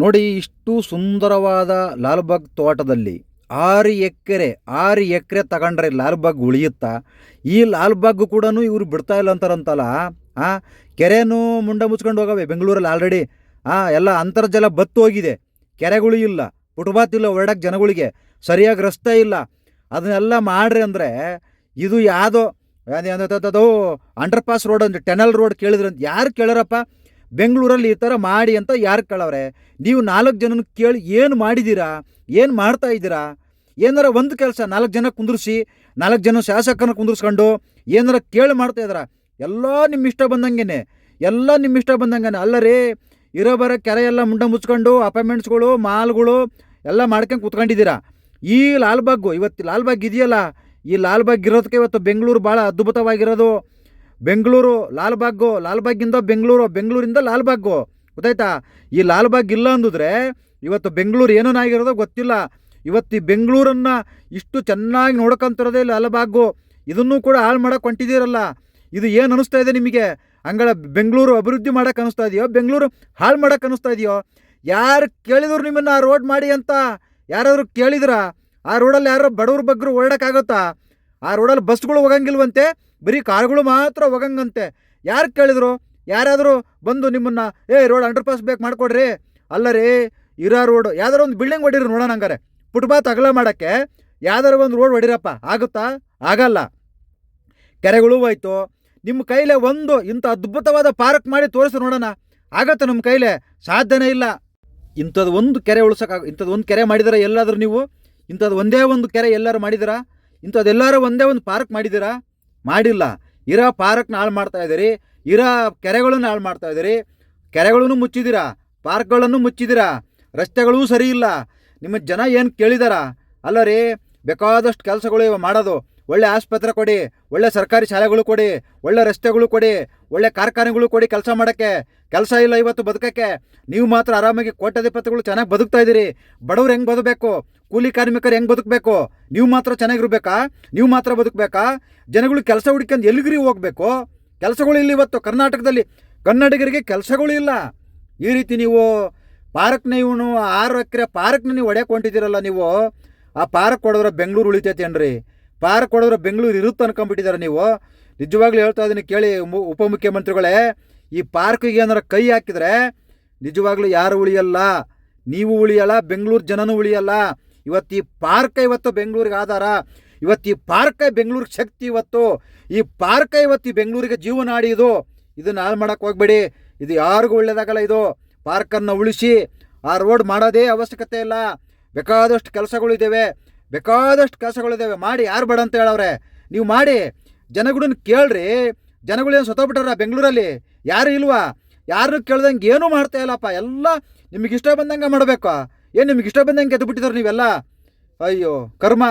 ನೋಡಿ, ಇಷ್ಟು ಸುಂದರವಾದ ಲಾಲ್ಬಾಗ್ ತೋಟದಲ್ಲಿ 6 ಎಕರೆ ತಗೊಂಡ್ರೆ ಲಾಲ್ಬಾಗ್ ಉಳಿಯುತ್ತಾ? ಈ ಲಾಲ್ಬಾಗ್ ಕೂಡ ಇವರು ಬಿಡ್ತಾ ಇಲ್ಲ ಅಂತಾರಂತಲ್ಲ. ಆ ಕೆರೆನೂ ಮುಂಡ ಮುಚ್ಕೊಂಡು ಹೋಗವೆ ಬೆಂಗಳೂರಲ್ಲಿ ಆಲ್ರೆಡಿ. ಎಲ್ಲ ಅಂತರ್ಜಲ ಬತ್ತು ಹೋಗಿದೆ, ಕೆರೆಗಳು ಇಲ್ಲ, ಫುಟ್ಪಾತ್ ಇಲ್ಲ, ಹೊರಡಕ್ಕೆ ಜನಗಳಿಗೆ ಸರಿಯಾಗಿ ರಸ್ತೆ ಇಲ್ಲ. ಅದನ್ನೆಲ್ಲ ಮಾಡ್ರಿ ಅಂದರೆ ಇದು ಯಾವುದೋ ಅಂಡರ್ ಪಾಸ್ ರೋಡ್ ಅಂತ ಟೆನಲ್ ರೋಡ್ ಕೇಳಿದ್ರಂತ. ಯಾರು ಕೇಳಾರಪ್ಪ? ಬೆಂಗಳೂರಲ್ಲಿ ಈ ಥರ ಮಾಡಿ ಅಂತ ಯಾರು ಕೇಳವ್ರೆ? ನೀವು 4 ಜನನ ಕೇಳಿ ಏನು ಮಾಡಿದ್ದೀರಾ? ಏನು ಮಾಡ್ತಾ ಇದ್ದೀರಾ? ಏನಾರ ಒಂದು ಕೆಲಸ 4 ಜನ ಕುಂದಿರಿಸಿ, 4 ಜನ ಶಾಸಕರನ್ನ ಕುಂದಿರ್ಸ್ಕೊಂಡು ಏನಾರ ಕೇಳಿ ಮಾಡ್ತಾ ಇದ್ದಾರ? ಎಲ್ಲ ನಿಮ್ಮ ಇಷ್ಟ ಬಂದಂಗೆ, ಎಲ್ಲ ನಿಮ್ಮ ಇಷ್ಟ ಬಂದಂಗೆ. ಅಲ್ಲರಿ, ಇರೋ ಬರೋ ಕೆರೆ ಎಲ್ಲ ಮುಂಡ ಮುಚ್ಕೊಂಡು ಅಪಾರ್ಟ್ಮೆಂಟ್ಸ್ಗಳು, ಮಾಲ್ಗಳು ಎಲ್ಲ ಮಾಡ್ಕೊಂಡು ಕೂತ್ಕೊಂಡಿದ್ದೀರಾ. ಈ ಲಾಲ್ಬಾಗು, ಇವತ್ತು ಲಾಲ್ಬಾಗ್ ಇದೆಯಲ್ಲ, ಈ ಲಾಲ್ಬಾಗ್ ಇರೋದಕ್ಕೆ ಇವತ್ತು ಬೆಂಗಳೂರು ಭಾಳ ಅದ್ಭುತವಾಗಿರೋದು. ಬೆಂಗಳೂರು ಲಾಲ್ಬಾಗಿಂದ ಬೆಂಗಳೂರಿಂದ ಲಾಲ್ಬಾಗು, ಗೊತ್ತಾಯ್ತಾ? ಈ ಲಾಲ್ಬಾಗ್ ಇಲ್ಲ ಅಂದಿದ್ರೆ ಇವತ್ತು ಬೆಂಗಳೂರು ಏನೇನಾಗಿರೋದೋ ಗೊತ್ತಿಲ್ಲ. ಇವತ್ತು ಈ ಬೆಂಗಳೂರನ್ನು ಇಷ್ಟು ಚೆನ್ನಾಗಿ ನೋಡ್ಕೊಂತಿರೋದೇ ಲಾಲ್ಬಾಗು. ಇದನ್ನು ಕೂಡ ಹಾಳು ಮಾಡೋಕೆ ಹೊಂಟಿದ್ದೀರಲ್ಲ. ಇದು ಏನು ಅನ್ನಿಸ್ತಾ ಇದೆ ನಿಮಗೆ? ಹಂಗಳ ಬೆಂಗಳೂರು ಅಭಿವೃದ್ಧಿ ಮಾಡೋಕೆ ಅನ್ನಿಸ್ತಾ ಇದೆಯೋ, ಬೆಂಗಳೂರು ಹಾಳು ಮಾಡೋಕೆ ಅನ್ನಿಸ್ತಾ ಇದೆಯೋ? ಯಾರು ಕೇಳಿದ್ರು ನಿಮ್ಮನ್ನು ಆ ರೋಡ್ ಮಾಡಿ ಅಂತ? ಯಾರಾದರೂ ಕೇಳಿದ್ರಾ? ಆ ರೋಡಲ್ಲಿ ಯಾರೋ ಬಡವ್ರ ಬಗ್ಗರು ಓಡಾಡೋಕ್ಕಾಗುತ್ತಾ? ಆ ರೋಡಲ್ಲಿ ಬಸ್ಗಳು ಹೋಗಂಗಿಲ್ವಂತೆ, ಬರೀ ಕಾರ್ಗಳು ಮಾತ್ರ ಹೋಗಂಗಂತೆ. ಯಾರು ಕೇಳಿದ್ರು? ಯಾರಾದರೂ ಬಂದು ನಿಮ್ಮನ್ನು ರೋಡ್ ಅಂಡರ್ ಪಾಸ್ ಬೇಕು ಮಾಡಿಕೊಡ್ರಿ? ಅಲ್ಲರಿ, ಇರೋ ರೋಡು ಯಾವ್ದಾರು ಒಂದು ಬಿಲ್ಡಿಂಗ್ ಹೊಡೀರಿ ನೋಡೋಣ. ಹಂಗಾರೆ ಫುಟ್ಪಾತ್ ಅಗಲ ಮಾಡೋಕ್ಕೆ ಯಾವ್ದಾರು ಒಂದು ರೋಡ್ ಹೊಡಿರಪ್ಪ. ಆಗುತ್ತಾ? ಆಗಲ್ಲ. ಕೆರೆಗಳು ಹೋಯ್ತು. ನಿಮ್ಮ ಕೈಲೇ ಒಂದು ಇಂಥ ಅದ್ಭುತವಾದ ಪಾರ್ಕ್ ಮಾಡಿ ತೋರಿಸಿ ನೋಡೋಣ. ಆಗತ್ತೆ? ನಮ್ಮ ಕೈಲೇ ಸಾಧ್ಯನೇ ಇಲ್ಲ. ಇಂಥದ್ದು ಒಂದು ಕೆರೆ ಇಂಥದ್ದು ಒಂದು ಕೆರೆ ಮಾಡಿದಾರ ಎಲ್ಲಾದರೂ ನೀವು? ಇಂಥದ್ದು ಒಂದೇ ಒಂದು ಕೆರೆ ಎಲ್ಲರೂ ಮಾಡಿದ್ದೀರಾ? ಇಂಥದ್ದೆಲ್ಲರೂ ಒಂದೇ ಒಂದು ಪಾರ್ಕ್ ಮಾಡಿದ್ದೀರಾ? ಮಾಡಿಲ್ಲ. ಇರೋ ಪಾರ್ಕ್ನ ಹಾಳು ಮಾಡ್ತಾ ಇದ್ದೀರಿ, ಇರೋ ಕೆರೆಗಳನ್ನು ಹಾಳು ಮಾಡ್ತಾ ಇದ್ದೀರಿ. ಕೆರೆಗಳನ್ನು ಮುಚ್ಚಿದ್ದೀರಾ, ಪಾರ್ಕ್ಗಳನ್ನು ಮುಚ್ಚಿದ್ದೀರಾ, ರಸ್ತೆಗಳೂ ಸರಿ ಇಲ್ಲ. ನಿಮ್ಮ ಜನ ಏನು ಕೇಳಿದಾರ? ಅಲ್ಲ ರೀ, ಬೇಕಾದಷ್ಟು ಕೆಲಸಗಳು ಇವ ಮಾಡೋದು. ಒಳ್ಳೆ ಆಸ್ಪತ್ರೆ ಕೊಡಿ, ಒಳ್ಳೆ ಸರ್ಕಾರಿ ಶಾಲೆಗಳು ಕೊಡಿ, ಒಳ್ಳೆ ರಸ್ತೆಗಳು ಕೊಡಿ, ಒಳ್ಳೆ ಕಾರ್ಖಾನೆಗಳು ಕೊಡಿ ಕೆಲಸ ಮಾಡೋಕ್ಕೆ. ಕೆಲಸ ಇಲ್ಲ ಇವತ್ತು ಬದುಕೋಕ್ಕೆ. ನೀವು ಮಾತ್ರ ಆರಾಮಾಗಿ ಕೋಟ್ಯಾಧಿಪತಿಗಳು ಚೆನ್ನಾಗಿ ಬದುಕ್ತಾ ಇದ್ದೀರಿ. ಬಡವ್ರು ಹೆಂಗೆ ಬದುಕಬೇಕು? ಕೂಲಿ ಕಾರ್ಮಿಕರು ಹೆಂಗೆ ಬದುಕಬೇಕು? ನೀವು ಮಾತ್ರ ಚೆನ್ನಾಗಿರ್ಬೇಕಾ? ನೀವು ಮಾತ್ರ ಬದುಕಬೇಕಾ? ಜನಗಳು ಕೆಲಸ ಹುಡ್ಕೊಂಡು ಎಲ್ಲಿಗ್ರಿ ಹೋಗಬೇಕು? ಕೆಲಸಗಳು ಇಲ್ಲ ಇವತ್ತು ಕರ್ನಾಟಕದಲ್ಲಿ. ಕನ್ನಡಿಗರಿಗೆ ಕೆಲಸಗಳು ಇಲ್ಲ. ಈ ರೀತಿ ನೀವು ಪಾರ್ಕ್ನ 6 ಎಕರೆ ಪಾರ್ಕ್ನ ನೀವು ಹೊಡ್ಯಕ್ಕೆ ಹೊಂಟಿದ್ದೀರಲ್ಲ ನೀವು. ಆ ಪಾರ್ಕ್ ಹೊಡೆದ್ರೆ ಬೆಂಗಳೂರು ಉಳಿತೈತೆ ಏನ್ರಿ? ಪಾರ್ಕ್ ಹೊಡೆದ್ರೆ ಬೆಂಗಳೂರು ಇರುತ್ತೆ ಅನ್ಕೊಂಡ್ಬಿಟ್ಟಿದ್ದಾರೆ ನೀವು. ನಿಜವಾಗ್ಲೂ ಹೇಳ್ತಾ ಇದ್ದೀನಿ ಕೇಳಿ ಉಪಮುಖ್ಯಮಂತ್ರಿಗಳೇ, ಈ ಪಾರ್ಕಿಗೆ ಏನಾರ ಕೈ ಹಾಕಿದರೆ ನಿಜವಾಗ್ಲೂ ಯಾರು ಉಳಿಯಲ್ಲ. ನೀವು ಉಳಿಯಲ್ಲ, ಬೆಂಗಳೂರು ಜನನೂ ಉಳಿಯಲ್ಲ. ಇವತ್ತು ಈ ಪಾರ್ಕ ಇವತ್ತು ಬೆಂಗಳೂರಿಗೆ ಆಧಾರ. ಇವತ್ತು ಈ ಪಾರ್ಕ ಬೆಂಗಳೂರಿಗೆ ಶಕ್ತಿ. ಇವತ್ತು ಈ ಪಾರ್ಕ ಇವತ್ತು ಈ ಬೆಂಗಳೂರಿಗೆ ಜೀವನಾಡಿ. ಇದನ್ನು ಹಾಳು ಮಾಡೋಕ್ಕೆ ಹೋಗಬೇಡಿ. ಇದು ಯಾರಿಗೂ ಒಳ್ಳೆಯದಾಗಲ್ಲ. ಇದು ಪಾರ್ಕನ್ನು ಉಳಿಸಿ. ಆ ರೋಡ್ ಮಾಡೋದೇ ಅವಶ್ಯಕತೆ ಇಲ್ಲ. ಬೇಕಾದಷ್ಟು ಕೆಲಸಗಳಿದ್ದಾವೆ, ಮಾಡಿ. ಯಾರು ಬೇಡ ಅಂತ ಹೇಳವ್ರೆ? ನೀವು ಮಾಡಿ. ಜನಗಳನ್ನ ಕೇಳ್ರಿ. ಜನಗಳೇನು ಸತ್ತೋಗ್ಬಿಟ್ಟಾರ ಬೆಂಗಳೂರಲ್ಲಿ? ಯಾರು ಇಲ್ವಾ? ಯಾರನ್ನೂ ಕೇಳ್ದಂಗೆ ಏನೂ ಮಾಡ್ತಾ ಇಲ್ಲಪ್ಪ. ಎಲ್ಲ ನಿಮಗೆ ಇಷ್ಟ ಬಂದಂಗೆ ಮಾಡಬೇಕು. ಏನು ನಿಮಗೆ ಇಷ್ಟ ಬಂದಂಗೆ ಗೆದ್ದು ಬಿಟ್ಟಿದ್ದಾರೆ ನೀವೆಲ್ಲ? ಅಯ್ಯೋ ಕರ್ಮ.